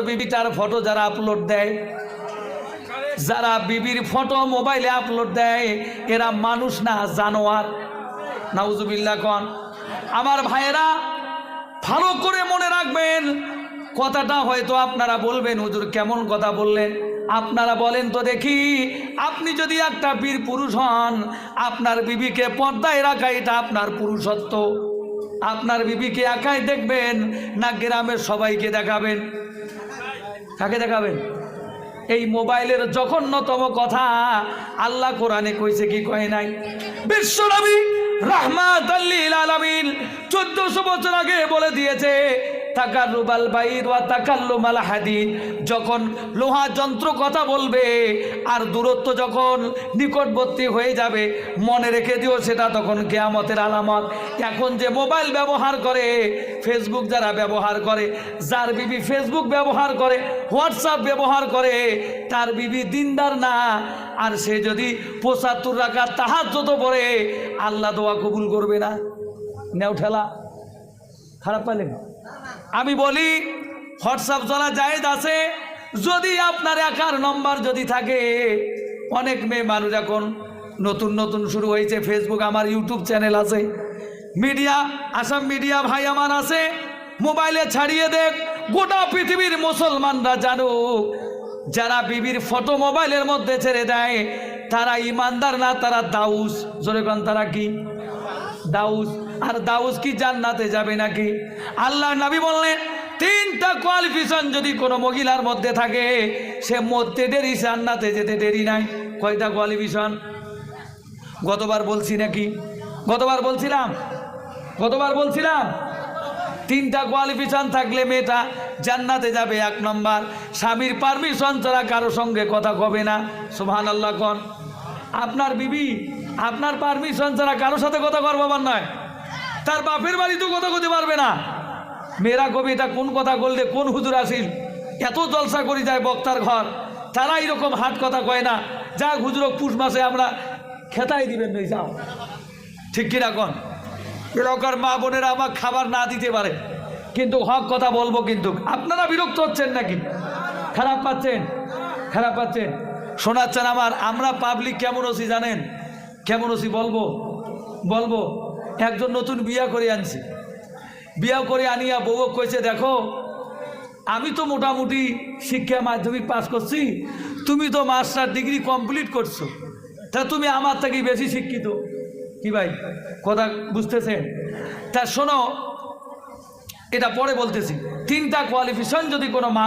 বিবিটার photo যারা upload দেয়, যারা বিবির ফটো মোবাইলে আপলোড দেয়, এরা মানুষ না জানোয়ার। নাউজুবিল্লাহ কোন। আমার ভাইয়েরা ভালো করে মনে রাখবেন, কথাটা হয়তো আপনারা বলবেন হুজুর কেমন কথা বললেন। আপনারা বলেন তো দেখি, আপনি যদি একটা বীর পুরুষ হন, আপনার বিবিকে পর্দায় রাখা এটা আপনার পুরুষত্ব। আপনার বিবিকে একাই দেখবেন না গ্রামের সবাইকে দেখাবেন? কাকে দেখাবেন? এই মোবাইলের জঘন্যতম কথা আল্লাহ কোরআনে কইছে কি কয় নাই? বিশ্বনবী রাহমাতাল লিল আলামিন 1400 বছর আগে বলে দিয়েছে, তাকাররুবাল বাইর ওয়া তাকাল্লুমাল হাদিদ। যখন লোহা যন্ত্র কথা বলবে আর দূরত্ব যখন নিকটবর্তী হয়ে যাবে, মনে রেখে দিও সেটা তখন কিয়ামতের আলামত। এখন যে মোবাইল ব্যবহার করে, ফেসবুক যারা ব্যবহার করে, যার বিবি ফেসবুক ব্যবহার করে, হোয়াটসঅ্যাপ ব্যবহার করে, তার বিবি দিনদার না। আর সে যদি 75 রাকাত তাহাজ্জুদ পড়ে, আল্লাহ দোয়া কবুল করবে না। নেও ঠেলা, খারাপ পাইলেন? আমি বলি হোয়াটসঅ্যাপ চলা জায়েজ আছে যদি আপনার একার নম্বর যদি থাকে। অনেক মেয়ে মানুষ এখন নতুন নতুন শুরু হয়েছে ফেসবুক। আমার ইউটিউব চ্যানেল আছে, মিডিয়া আসাম মিডিয়া ভাই আমার আছে, মোবাইলে ছাড়িয়ে দেখ, গোটা পৃথিবীর মুসলমানরা জানুক, যারা বিবির ফটো মোবাইলের মধ্যে ছেড়ে দেয় তারা ইমানদার না, তারা দাউস। জোরে কোন, তারা কি? দাউস। আর দাউস কি জান্নাতে যাবে নাকি? আল্লাহ নবী বললেন, 3টা কোয়ালিফিকেশন যদি কোনো মহিলার মধ্যে থাকে, সে মরতে দেরি, জান্নাতে যেতে দেরি নাই। কয়টা কোয়ালিফিকেশন? গতবার বলছি নাকি? গতবার বলছিলাম 3টা কোয়ালিফিকেশন থাকলে মেয়েটা জান্নাতে যাবে। 1 নম্বর, স্বামীর পারমিশন ছাড়া কারো সঙ্গে কথা কবে না। সুবহানাল্লাহ কোন। আপনার বিবি আপনার পারমিশন ছাড়া কারোর সাথে কথা করবার নয়, তার বাপের বাড়ি তো কথা করতে পারবে না। মেয়েরা কবি এটা কোন কথা বললে কোন হুজুর আসিল, এত জলসা করি যায় বক্তার ঘর, তারা এরকম হাট কথা কয় না। যা হুজুরক পুষ মাসে আমরা খেতাই দিবেন নই, যাও। ঠিক কিনা কোন? এরকম মা বোনেরা আমার খাবার না দিতে পারে, কিন্তু হক কথা বলবো। কিন্তু আপনারা বিরক্ত হচ্ছেন নাকি? খারাপ পাচ্ছেন? খারাপ পাচ্ছেন? শোনাচ্ছেন আমার। আমরা পাবলিক কেমন আছি জানেন? কেমন আছি বলবো। একজন নতুন বিয়া করে আনছে, বিয়া করে আনিয়া বউ কইছে, দেখো আমি তো মোটামুটি শিক্ষা মাধ্যমিক পাস করছি, তুমি তো মাস্টার ডিগ্রি কমপ্লিট করছো, তা তুমি আমার থেকে বেশি শিক্ষিত। কি ভাই কথা বুঝতেছেন? তা শোনো, এটা পরে বলতেছি। 3টা কোয়ালিফিকেশন যদি কোনো মা